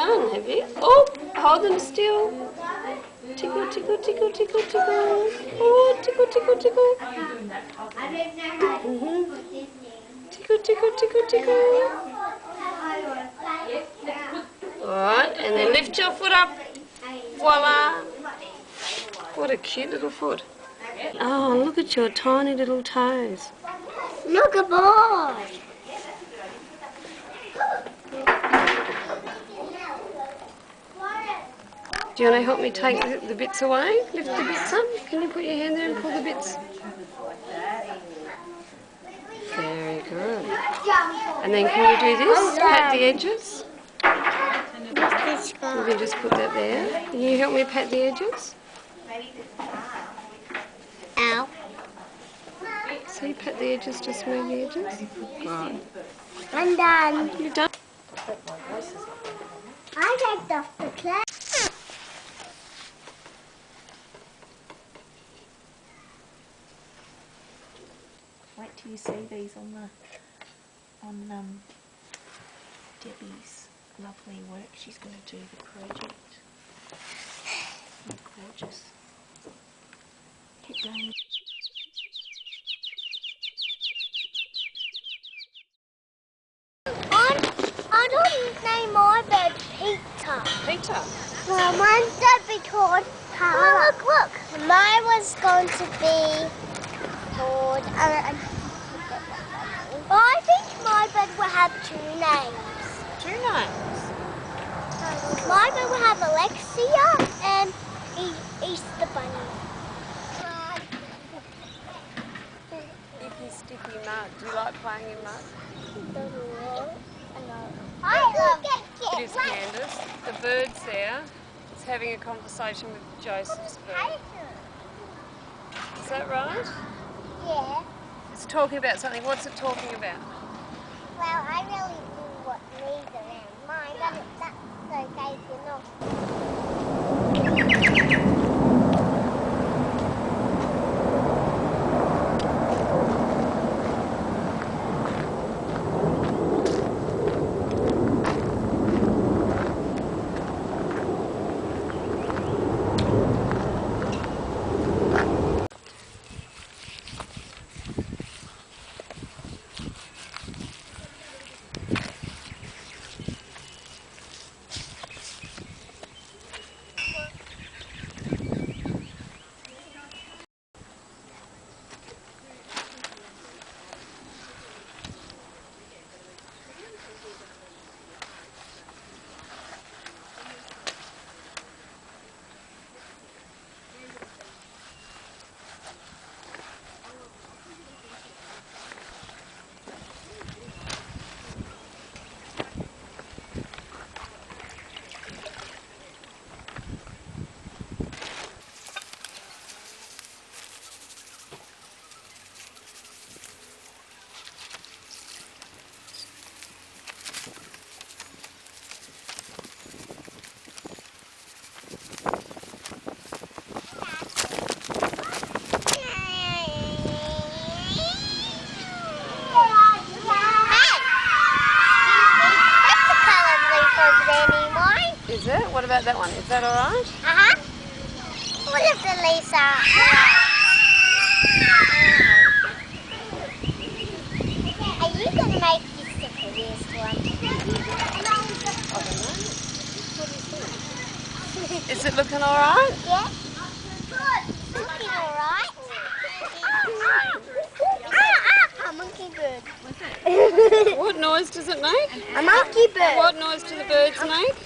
done, have you? Oh, hold them still. Tickle, tickle, tickle, tickle, tickle. Oh, tickle, tickle, tickle. Tickle, tickle, tickle, tickle. Alright, and then lift your foot up. Voila. What a cute little foot. Oh, look at your tiny little toes. Look at boy. Do you want to help me take the bits away? Lift the bits up? Can you put your hand there and pull the bits? Very good. And then can you do this? Pat the edges? You can just put that there. Can you help me pat the edges? Ow. So you pat the edges to smooth the edges? Right. I'm done. You're done? I take off the clay. Wait till you see these on Debbie's lovely work. She's going to do the project. They're gorgeous. Keep going. I don't name my bird Peter. Peter? Well, mine's going to be called Tara. Look. Mine was going to be called... well, I think my bird will have 2 names. 2 names? My bird will have Alexia and Easter Bunny. Sticky mud. Do you like playing in mud? I love it. It is Candace. The bird's there. It's having a conversation with Joseph's bird. Is that right? Yeah. It's talking about something. What's it talking about? Well, I really do what needs around mine, but that's okay if you're not. Is it? What about that one? Is that alright? What if the leaves are Are you going to make this the prettiest one? I don't know. What do you think? Is it looking alright? Yeah. Good. Looking alright. A monkey bird. What noise does it make? A monkey bird. What noise do the birds make?